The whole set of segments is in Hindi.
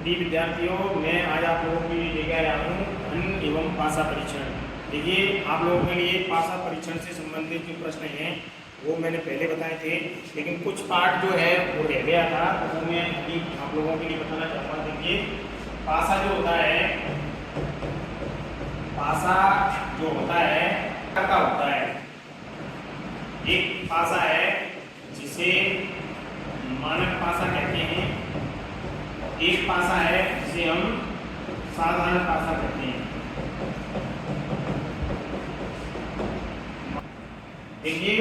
प्रिय विद्यार्थियों, मैं आज आप लोगों के लिए लेकर आया हूँ घन एवं पासा परीक्षण। देखिए, आप लोगों के लिए पासा परीक्षण से संबंधित जो प्रश्न हैं वो मैंने पहले बताए थे, लेकिन कुछ पार्ट जो है वो रह गया था, वो मैं अभी आप लोगों के लिए बताना चाहूँगा। देखिए, पासा जो होता है, पासा जो होता है क्या होता है। एक पासा है जिसे मानक पासा कहते हैं, एक पासा है जिसे हम साधारण पासा कहते हैं। देखिए,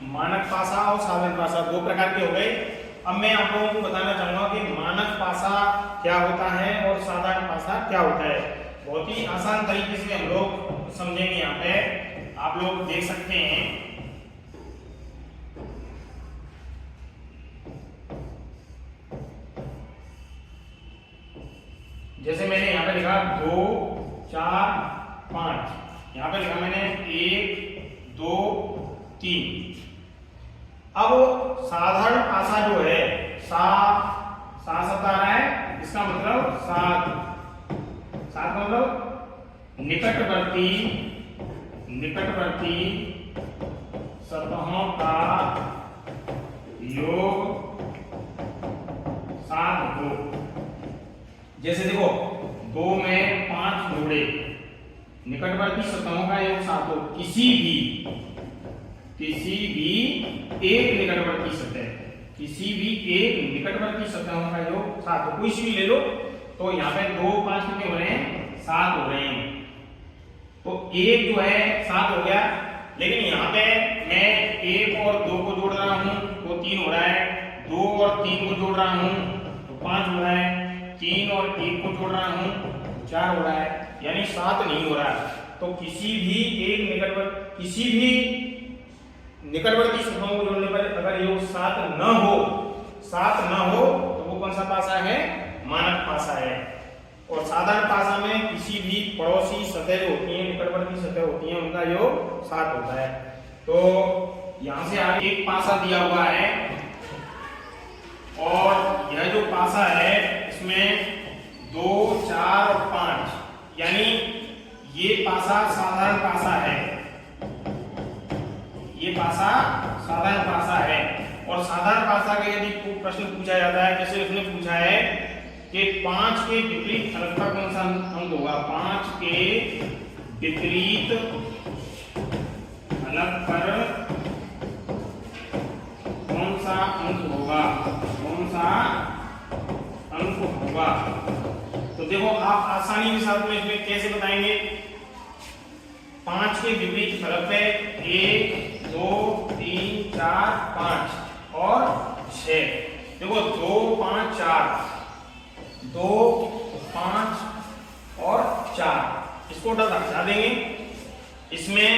मानक पासा और साधारण पासा दो प्रकार के हो गए। अब मैं आप लोगों को बताना चाहूंगा कि मानक पासा क्या होता है और साधारण पासा क्या होता है। बहुत ही आसान तरीके से हम लोग समझेंगे। यहाँ पे आप लोग देख सकते हैं, जैसे मैंने यहाँ पे लिखा 2 4 5, यहाँ पे लिखा मैंने 1 2 3। अब साधारण पासा जो है सा शब्द आ रहा है, इसका मतलब सात का मतलब निकटवर्ती सतहों का योग 7 हो। जैसे देखो, 2 में 5 जोड़े, निकटवर्ती सतहों का योग 7 हो। किसी भी एक निकटवर्ती सतहों का योग 7 हो। कोई सी भी ले लो, तो यहाँ पे 2 5 कितने हो रहे हैं, 7 हो रहे हैं। तो एक जो है 7 हो गया, लेकिन यहाँ पे मैं 1 और 2 को जोड़ रहा हूँ तो 3 हो रहा है, 2 और 3 को जोड़ रहा हूँ तो 5 हो रहा है, 3 और 1 को जोड़ रहा हूँ तो 4 हो रहा है, यानी 7 नहीं हो रहा। तो किसी भी निकटवर्ती सतहों को जोड़ने पर अगर योग 7 न हो तो वो कौन सा पासा है, मानक पासा है। और साधारण पासा में किसी भी पड़ोसी सतह जो होती हैं, निकटवर्ती सतह होती हैं, उनका योग 7 होता है। तो यहां से आगे एक पासा दिया हुआ है, और यह जो पासा है इसमें 2 4 और 5, यानी ये पासा साधारण पासा है, ये पासा साधारण पासा है। और साधारण पासा का यदि प्रश्न पूछा जाता है, जैसे उसने पूछा है कि 5 के विपरीत फलक का कौन सा अंक होगा, 5 के विपरीत फलक पर कौन सा अंक होगा। तो देखो, आप आसानी के साथ में इसमें कैसे बताएंगे। 5 के विपरीत फलक पे 1 2 3 4 5 और 6। देखो 2 5 4, 2 5 और 4, इसको हटा देंगे। इसमें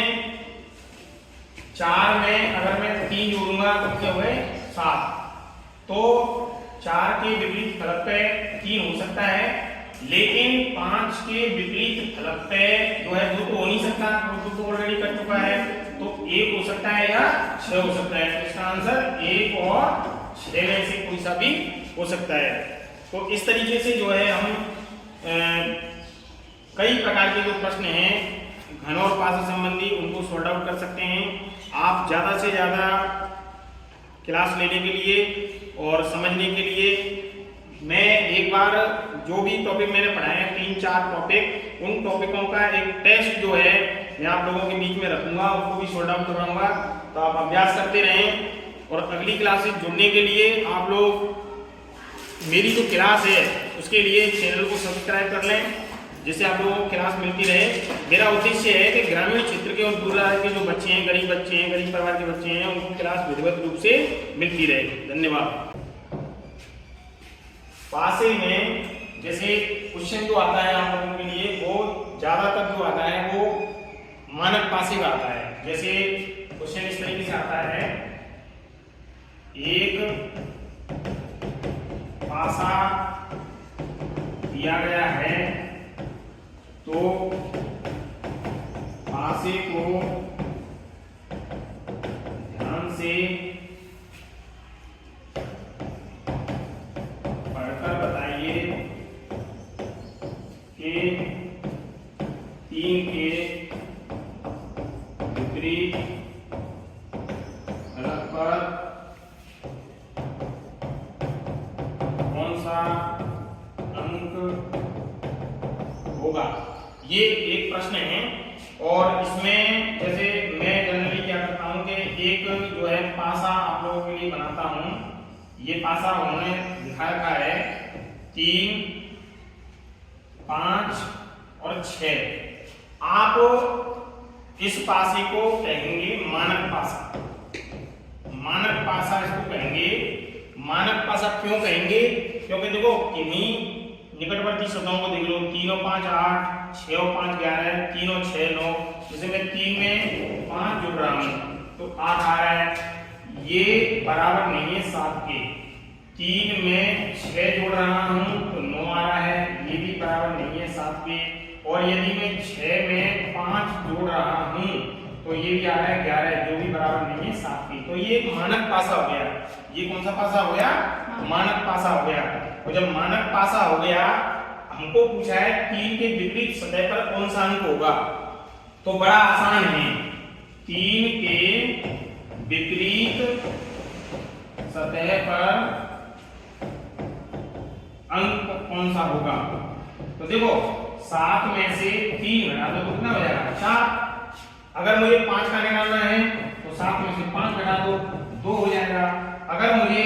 4 में अगर मैं 3 जोड़ूंगा तो क्या हुए 7। तो 4 के विपरीत फलक पे 3 हो सकता है, लेकिन 5 के विपरीत फलक पे जो है 2 तो हो नहीं सकता, 2 तो ऑलरेडी कर चुका है, तो 1 हो सकता है या 6 हो सकता है। तो इसका आंसर 1 और 6 में से कोई सा भी हो सकता है। तो इस तरीके से जो है हम कई प्रकार के जो प्रश्न हैं घन और पासा संबंधी, उनको सॉर्ट आउट कर सकते हैं। आप ज़्यादा से ज़्यादा क्लास लेने के लिए और समझने के लिए मैं एक बार जो भी टॉपिक मैंने पढ़ाए हैं, 3-4 टॉपिक, उन टॉपिकों का एक टेस्ट जो है मैं आप लोगों के बीच में रखूंगा, उसको भी सॉर्ट आउट करवाऊंगा। तो आप अभ्यास करते रहें, और अगली क्लास से जुड़ने के लिए आप लोग मेरी जो क्लास है उसके लिए चैनल को सब्सक्राइब कर लें, जिससे आप लोगों को क्लास मिलती रहे। मेरा उद्देश्य है कि ग्रामीण क्षेत्र के और दूर दराज के जो बच्चे हैं, गरीब परिवार के बच्चे हैं, उनको क्लास विधिवत रूप से मिलती रहे। धन्यवाद। पासे में जैसे क्वेश्चन जो आता है आप लोगों के लिए, वो ज्यादातर जो आता है वो मानक पासे का आता है। जैसे क्वेश्चन इस तरीके से आता है, एक पासा दिया गया है तो पासे को ध्यान से पढ़कर सा अंक होगा? ये एक प्रश्न है। और इसमें जैसे मैं जनरली क्या करता हूँ कि एक जो है पासा आप लोगों के लिए बनाता हूँ। ये पासा उन्होंने दिखा रखा है 3, 5 और 6। आप इस पासे को कहेंगे मानक पासा। मानक पासा इसको कहेंगे। मानक पासा क्यों कहेंगे? क्योंकि देखो किन्हीं निकटवर्ती शब्दों को देख लो, 3 और 5 8, 6 और 5 11, 3 और 6 9। जैसे मैं 3 में 5 जोड़ रहा हूं तो 8 आ रहा है। ये बराबर नहीं है 7 के। 3 में 6 जोड़ रहा हूं तो 9 आ रहा है, ये भी बराबर नहीं है 7 के। और यदि मैं 6 में 5 जोड़ रहा हूं तो ये भी आ रहा है 11, जो भी बराबर नहीं है 7 के। तो ये एक मानक पासा हो गया। ये कौन सा पासा हो गया? मानक पासा हो गया। तो जब मानक पासा हो गया, हमको पूछा है 3 के विपरीत सतह पर कौन सा अंक होगा, तो बड़ा आसान है। 3 के विपरीत सतह पर अंक कौन सा होगा? तो देखो 7 में से 3 घटा दो तो कितना हो जाएगा? 4। अगर मुझे 5 का निकालना है तो 7 में से 5 घटा दो, 2 हो जाएगा। अगर मुझे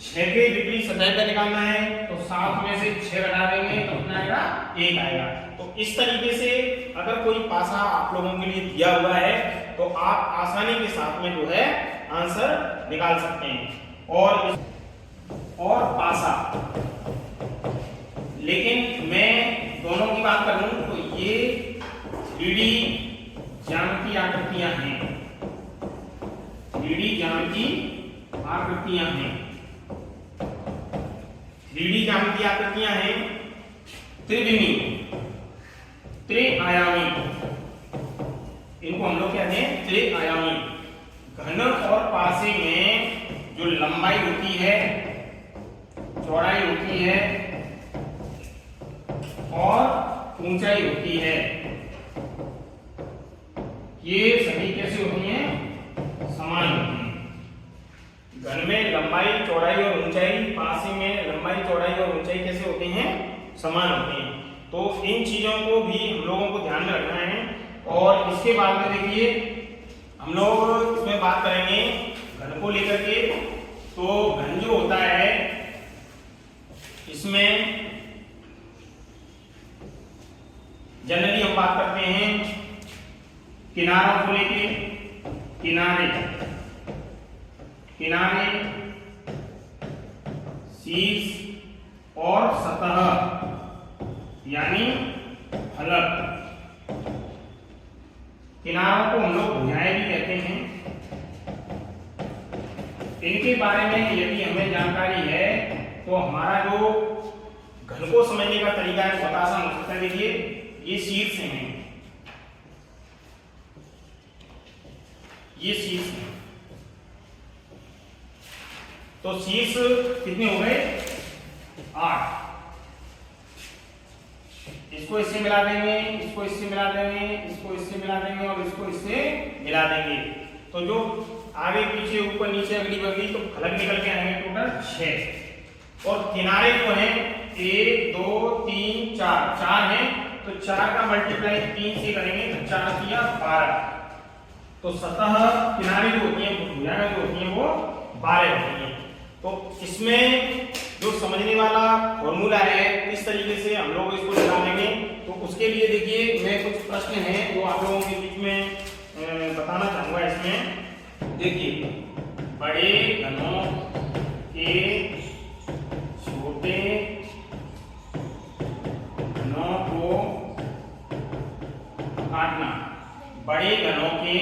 6 के विपरीत सतह पर निकालना है तो 7 में से 6 घटा देंगे तो कितना आएगा? 1 आएगा। तो इस तरीके से अगर कोई पासा आप लोगों के लिए दिया हुआ है तो आप आसानी के साथ में जो है आंसर निकाल सकते हैं। और पासा, लेकिन मैं दोनों की बात करूं तो ये 3D ज्यामितीय आकृतियां हैं। 3D ज्यामितीय आकृतियां हैं। 3D ज्यामितीय आकृतियां हैं त्रिविमी, त्रिआयामी। इनको हम लोग कहते हैं त्रिआयामी। घन और पासे में जो लंबाई होती है, चौड़ाई होती है और ऊंचाई होती है, ये सभी कैसे होती हैं? समान होती हैं। घन में लंबाई, चौड़ाई और ऊंचाई, पासे में लंबाई, चौड़ाई और ऊंचाई कैसे होते हैं? समान होते हैं। तो इन चीजों को भी हम लोगों को ध्यान में रखना है। और इसके बाद में देखिए हम लोग इसमें बात करेंगे घन को लेकर के। तो घन जो होता है इसमें जनरली हम बात करते हैं किनारों को लेके। किनारे, शीर्ष और सतह यानी फलक। किनारों को हम लोग भुजाएं भी कहते हैं। इनके बारे में यदि हमें जानकारी है तो हमारा जो घन को समझने का तरीका है बहुत आसान हो सकता है। देखिए ये शीर्ष हैं, ये शीर्ष है। तो शीर्ष कितने हो गए? 8। इसको इससे मिला देंगे, इसको इससे मिला देंगे, इसको इससे मिला देंगे और इसको इससे मिला देंगे। तो जो आगे पीछे ऊपर नीचे अगली बगली तो फलक निकल के आएंगे टोटल 6। और किनारे जो हैं 1 2 3 4, 4 हैं तो 4 का मल्टीप्लाई 3 से करेंगे तो 4 किया 12। तो सतह किनारे जो होती हैं, भुजाएं जो होती हैं वो 12 होती हैं। तो इसमें जो समझने वाला फॉर्मूला है इस तरीके से हम लोग इसको निकालेंगे। तो उसके लिए देखिए मैं कुछ प्रश्न हैं जो आप लोगों के बीच में बताना चाहूंगा। इसमें देखिए बड़े घनों के छोटे घनों को काटना। बड़े घनों के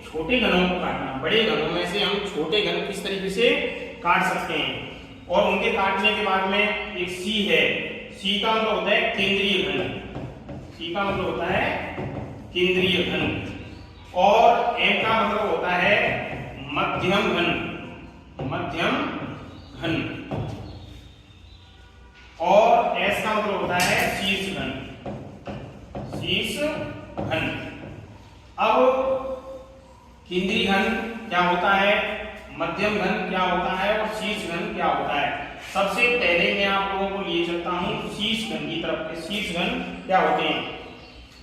छोटे घनों को काटना। बड़े घनों में से हम छोटे घन किस तरीके से काट सकते हैं। और उनके काटने के बाद में एक सी है। सी का मतलब होता है केंद्रीय घन। सी का मतलब होता है केंद्रीय घन। और एम का मतलब होता है मध्यम घन। मध्यम घन। और एस का मतलब होता है शीर्ष घन। शीर्ष घन। अब केंद्रीय घन क्या होता है? मध्यम घन क्या होता है और शीर्ष घन क्या होता है। सबसे पहले मैं आप लोगों को ले चलता हूं शीर्ष घन की तरफ। शीर्ष घन क्या होते हैं?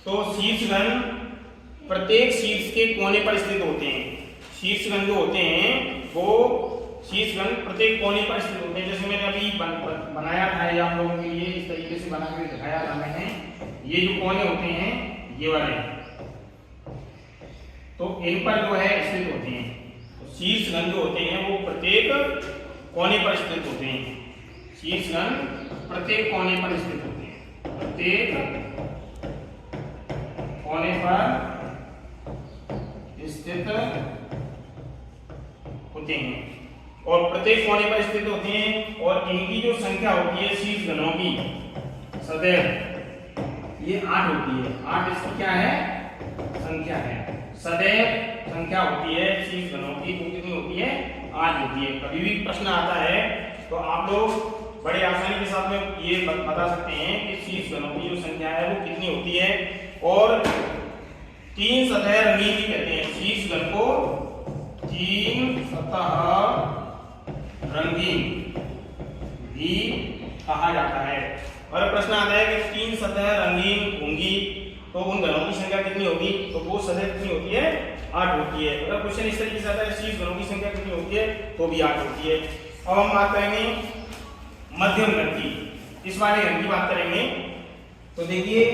तो शीर्ष घन प्रत्येक शीर्ष के कोने पर स्थित होते हैं। शीर्ष घन जो होते हैं वो शीर्ष घन प्रत्येक कोने पर स्थित होते हैं। जैसे मैंने अभी बनाया था ये आप लोगों के लिए, इस तरीके से बना के दिखाया था मैंने। ये जो कोने होते हैं ये वाले, तो इन पर जो है स्थित होते हैं। तो शीर्ष घन जो होते हैं वो प्रत्येक कोने पर स्थित होते हैं। शीर्ष घन प्रत्येक कोने पर स्थित होते हैं। प्रत्येक कोने पर स्थित होते हैं और प्रत्येक कोने पर स्थित होते हैं। और इनकी जो संख्या होती है शीर्ष घनों की सदैव ये 8 होती है। 8 इसकी क्या है? संख्या है। सदैव संख्या होती है शीर्ष घनों की, वो कितनी होती है? 8 होती है। कभी भी प्रश्न आता है तो आप लोग बड़े आसानी के साथ में ये बता सकते हैं कि शीर्ष घनों की जो संख्या है वो कितनी होती है। और 3 सतह रंगीन भी कहते हैं। शीर्ष घन को 3 सतह रंगीन भी कहा जाता है। और प्रश्न आता है कि 3 सतह रंगीन होंगी तो उन घनों की संख्या कितनी होगी? तो वो सतह कितनी होती है? 8 होती है। अगर क्वेश्चन इस तरीके से आता है शीर्ष घनों की संख्या कितनी होती है तो भी 8 होती है। अब हम बात करेंगे मध्यम घन की। इस वाले घन की बात करेंगे तो देखिए,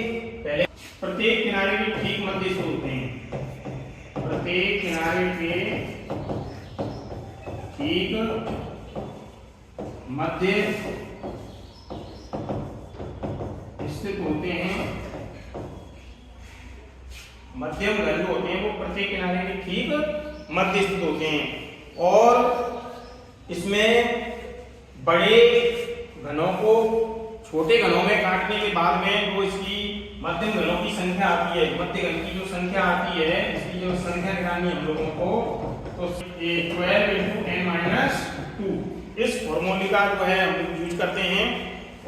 पहले प्रत्येक किनारे के ठीक मध्य स्थित होते हैं। प्रत्येक किनारे के ठीक मध्य स्थित होते हैं। मध्यम घन जो होते हैं वो प्रत्येक किनारे के ठीक मध्य स्थित होते हैं। और इसमें बड़े घनों को छोटे घनों में काटने के बाद में जो इसकी मध्यम घनों की संख्या आती है, मध्य घन की जो संख्या आती है, इसकी जो संख्या निकालनी हम लोगों को, तो 12 × n-2 इस फॉर्मूले का जो है हम लोग यूज करते हैं।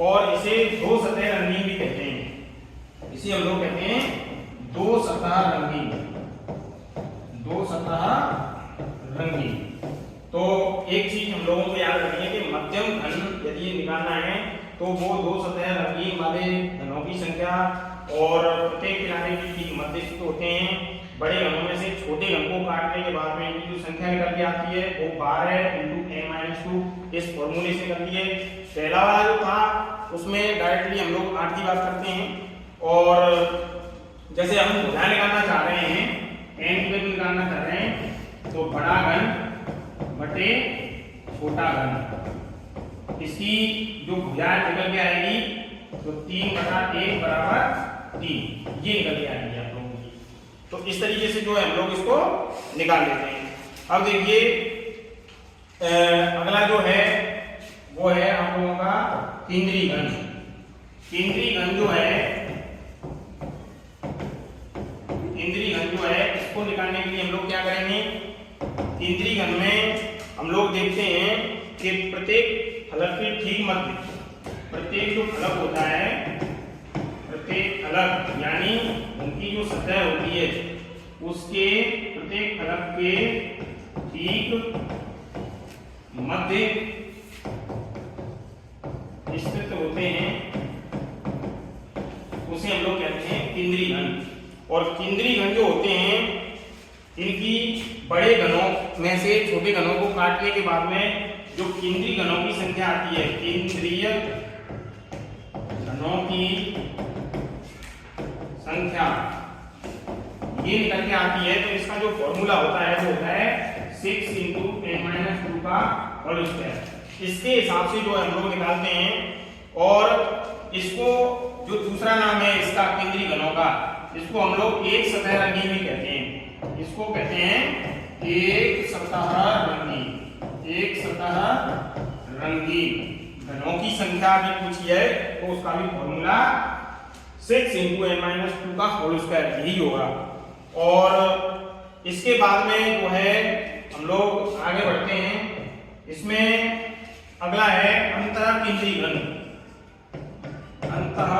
और इसे 2 सतह रंगीन भी कहते हैं। इसे हम लोग कहते हैं 2 सतह रंगीन। 2 सतह रंगीन। तो एक चीज हम लोगों को याद रखनी है कि मध्यम घन यदि निकालना है तो वो 2 सतह रंगीन वाले घनों की संख्या और प्रत्येक किनारे की ठीक मध्य स्थित होते हैं। बड़े घनों में से छोटे घन को काटने के बाद में इनकी जो संख्या निकल के आती है वो 12 × n-2 इस फॉर्मूले से करती है। पहला वाला जो था उसमें डायरेक्टली हम लोग 8 की बात करते हैं। और जैसे हम भुजा निकालना चाह रहे हैं, n की वैल्यू निकालना चाह रहे हैं, तो बड़ा घन बटे छोटा घन, इसकी जो भुजा निकल के आएगी तो 3/1 = 3, ये निकल के आएगी आप लोगों की। तो इस तरीके से जो है हम लोग इसको निकाल लेते हैं। अब देखिए अगला जो है वो है आप लोगों का केंद्रीय घन। केंद्रीय घन जो है, केंद्रीय घन जो है इसको निकालने के लिए हम लोग क्या करेंगे? केंद्रीय घन में हम लोग देखते हैं कि प्रत्येक फलक के ठीक मध्य, प्रत्येक जो फलक होता है, प्रत्येक फलक यानी उनकी जो सतह होती है उसके प्रत्येक फलक के ठीक मध्य स्थित होते हैं, उसे हम लोग कहते हैं केंद्रीय घन। और केंद्रीय घन जो होते हैं इनकी बड़े घनों में से छोटे घनों को काटने के बाद में जो केंद्रीय घनों की संख्या आती है, केंद्रीय घनों की संख्या ये निकल के आती है। तो इसका जो फॉर्मूला होता है वो होता है 6 × n-2 का होल स्क्वायर। इसके हिसाब से जो हम लोग निकालते हैं। और इसको जो दूसरा नाम है इसका केंद्रीय घनों का, इसको हम लोग एक सतह रंगीन भी कहते हैं। इसको कहते हैं एक सतह रंगीन। एक सतह रंगीन घनों की संख्या भी पूछी है तो उसका भी फॉर्मूला 6 × n-2 का होल स्क्वायर यही होगा। और इसके बाद में जो है हम लोग आगे बढ़ते हैं। इसमें अगला है अंतः केंद्रीय घन। अंतः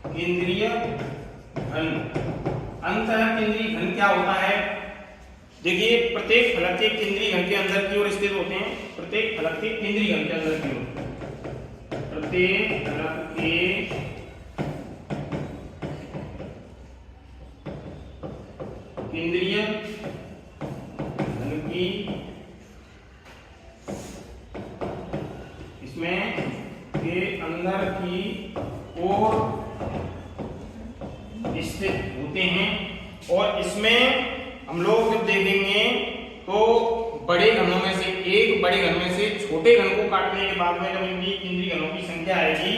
केंद्रीय घन। अंतः केंद्रीय घन क्या होता है? देखिए प्रत्येक फलक के केंद्रीय घन के अंदर की ओर स्थित होते हैं, प्रत्येक फलक के केंद्रीय घन के अंदर की ओर, प्रत्येक फलक के केंद्रीय घन की इसमें के अंदर की ओर स्थित होते हैं। और इसमें हम लोग जब देखेंगे तो बड़े घनों में से एक बड़े घन में से छोटे घन को काटने के बाद में जब इनकी केंद्रीय घनों की संख्या आएगी,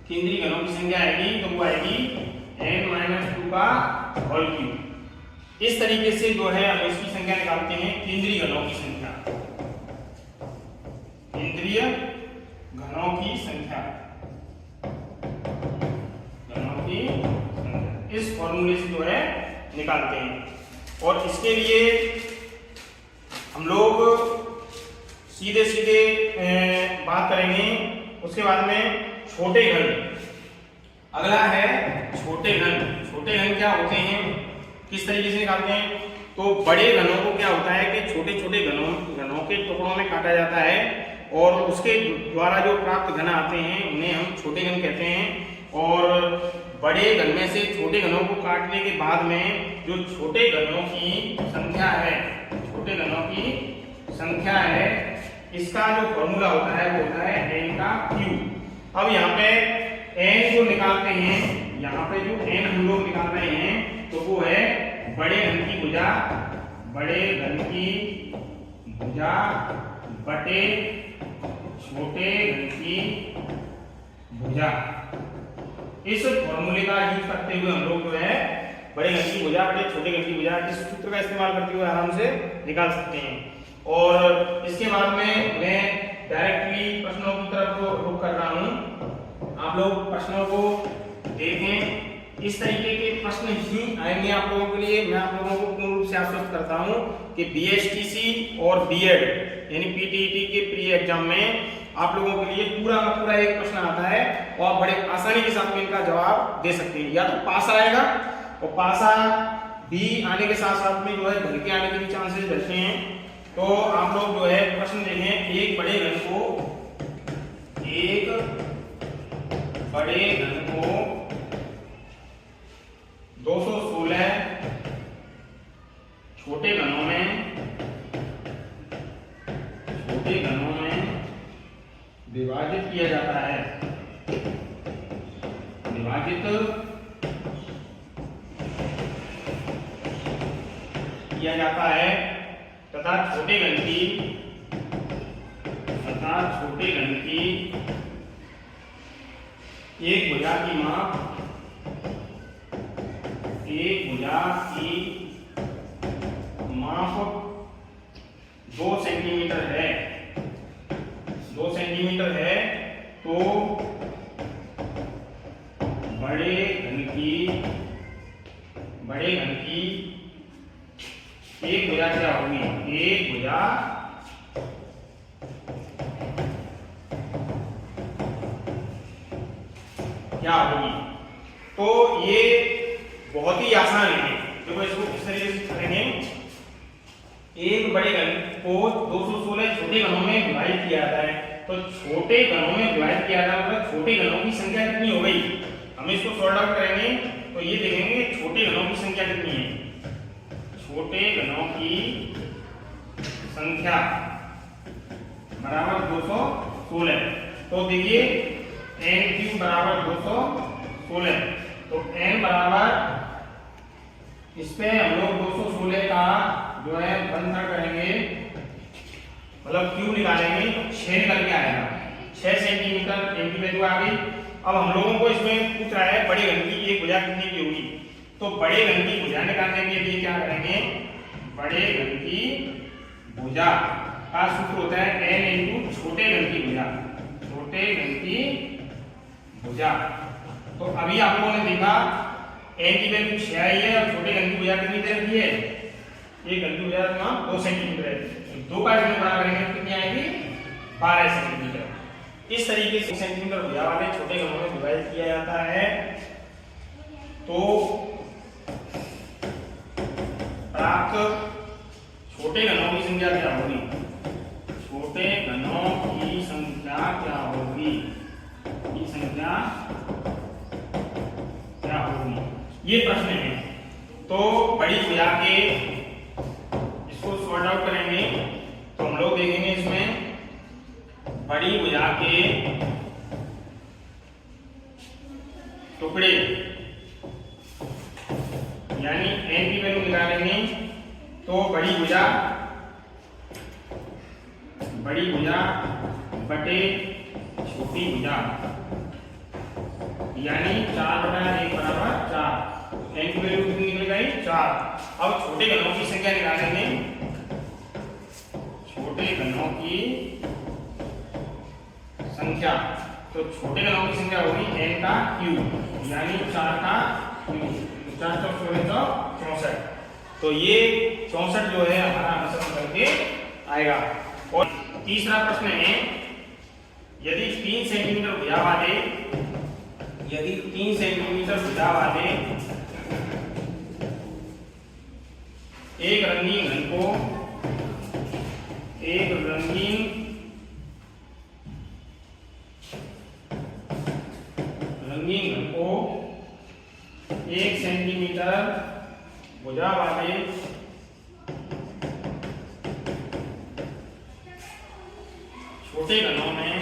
केंद्रीय घनों की संख्या आएगी तो वो आएगी n-2 का होल क्यूब। इस तरीके से जो है हम इसकी संख्या निकालते हैं, केंद्रीय घनों की संख्या, केंद्रीय घनों की संख्या, घनों की संख्या इस फॉर्मूले से जो है निकालते हैं। और इसके लिए हम लोग सीधे सीधे बात करेंगे। उसके बाद में छोटे घन, अगला है छोटे घन। छोटे घन क्या होते हैं, किस तरीके से निकालते हैं? तो बड़े घनों को क्या होता है कि छोटे छोटे घनों के टुकड़ों में काटा जाता है और उसके द्वारा जो प्राप्त घन आते हैं उन्हें हम छोटे घन कहते हैं। और बड़े घन में से छोटे घनों को काटने के बाद में जो छोटे घनों की संख्या है, छोटे घनों की संख्या है, इसका जो फॉर्मूला होता है वो होता है n का क्यूब। अब यहाँ पे n जो निकालते हैं, यहाँ पे जो n हम लोग निकाल रहे हैं तो वो है बड़े घन की भुजा, बड़े घन की भुजा बटे छोटे घन की भुजा। इस फॉर्मूले का यूज करते हुए हम लोग जो है बड़े घन की भुजा बटे छोटे घन की भुजा इस सूत्र का इस्तेमाल करते हुए आराम से निकाल सकते हैं। और इसके बाद में मैं डायरेक्टली प्रश्नों की तरफ रुख कर रहा हूं। आप लोग प्रश्नों को देखें, इस तरीके के प्रश्न ही आएंगे आप लोगों के लिए। मैं आप लोगों को पूर्ण रूप से आश्वस्त करता हूं कि बीएसटीसी और बीएड यानी पीटीईटी के प्री एग्जाम में आप लोगों के लिए पूरा का पूरा एक प्रश्न आता है और बड़े आसानी के साथ में इनका जवाब दे सकते हैं। या तो पास आएगा और पासा भी आने के साथ साथ में जो है भर के आने के भी चांसेस रहते हैं। तो आप लोग जो है प्रश्न देखें, एक बड़े घन को 216 छोटे घनों में विभाजित किया जाता है, विभाजित किया जाता है तथा छोटे घन की एक भुजा की माप, एक भुजा की माप 2 सेंटीमीटर है, 2 सेंटीमीटर है। तो बड़े घन की एक भुजा क्या होगी? एक भुजा क्या होगी? तो ये बहुत ही आसान है। देखो इसको किस तरीके से करेंगे, एक बड़े घन को 216 छोटे घनों में विभाजित किया जाता है। तो छोटे घनों में विभाजित किया जाता है मतलब छोटे घनों की संख्या कितनी हो गई? हम इसको सॉल्व आउट करेंगे तो ये देखेंगे छोटे घनों की संख्या कितनी है। छोटे घनों की संख्या बराबर 216। तो देखिए n क्यूब बराबर 216। तो n बराबर इस पे हम लोग 216 का जो है बंधन करेंगे, मतलब क्यूब निकालेंगे तो 6 निकल के आएगा। 6 सेंटीमीटर n की वैल्यू आ गई। अब हम लोगों को इसमें पूछ रहा है बड़े घन की एक भुजा कितनी की होगी। तो बड़े घन की भुजा निकालने के लिए क्या करेंगे, बड़े घन की भुजा का सूत्र होता है n इंटू छोटे घन की भुजा, छोटे घन की भुजा। तो अभी आप लोगों ने देखा n की वैल्यू 6 आई है और छोटे घन की भुजा कितनी दे रखी है, एक घन की भुजा का 2 सेंटीमीटर है। 2 का इसमें बड़ा करेंगे तो कितनी आएगी, 12 सेंटीमीटर। इस तरीके से सेंटीमीटर भुजा वाले छोटे घनों में विभाजित किया जाता है। तो पश्चात छोटे घनों की संख्या क्या होगी, छोटे घनों की संख्या क्या होगी, की संख्या क्या होगी, ये प्रश्न है। तो बड़ी भुजा के इसको सॉर्ट आउट करेंगे तो हम लोग देखेंगे इसमें बड़ी भुजा के टुकड़े यानी n की वैल्यू निकालेंगे तो बड़ी भुजा बटे छोटी भुजा यानी 4/1 बराबर 4, n की वैल्यू कितनी निकल गई 4। अब छोटे घनों की संख्या निकालेंगे, छोटे घनों की संख्या, तो छोटे घनों की संख्या होगी n का क्यूब यानी 4 का क्यूब, 4 चौक 64। तो ये 64 जो है हमारा आंसर करके आएगा। और तीसरा प्रश्न है, यदि 3 सेंटीमीटर भुजा वाले एक रंगीन घन को रंगीन घन को 1 सेंटीमीटर भुजा वाले छोटे घनों में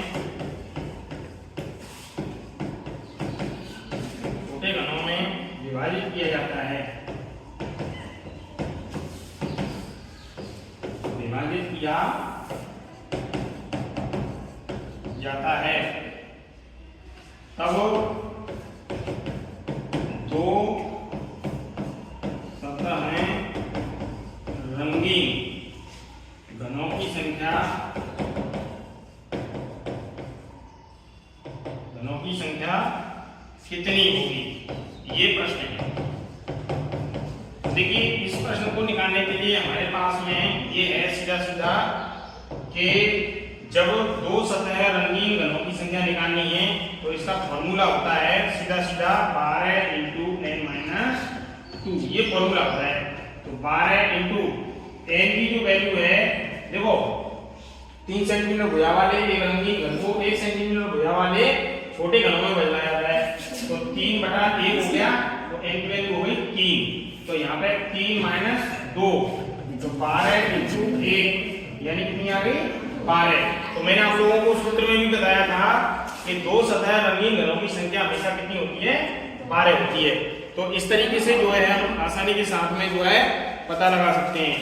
विभाजित किया जाता है, तब दो सतहें रंगीन घनों की संख्या कितनी होगी, ये प्रश्न है। देखिए इस प्रश्न को निकालने के लिए हमारे पास में ये है सीधा कि जब दो सतह रंगीन घनों की संख्या निकालनी है तो इसका फॉर्मूला होता है सीधा 12 इंटू n-2, ये फॉर्मूला होता है। तो 12 इंटू n की जो वैल्यू है, देखो 3 सेंटीमीटर भुजा वाले एक रंगीन घन को 1 सेंटीमीटर भुजा वाले छोटे घनों में बदला जाता है, तो 3/1 हो गया, तो n की वैल्यू हो गई 3। तो यहाँ पे 3 - 2, तो 12 इंटू 1 यानी कितनी आ गई 12। तो मैंने आप लोगों को सूत्र में भी बताया था कि दो सतह रंगीन घनों की संख्या हमेशा कितनी होती है 12 होती है। तो इस तरीके से जो है हम आसानी के साथ में जो है पता लगा सकते हैं।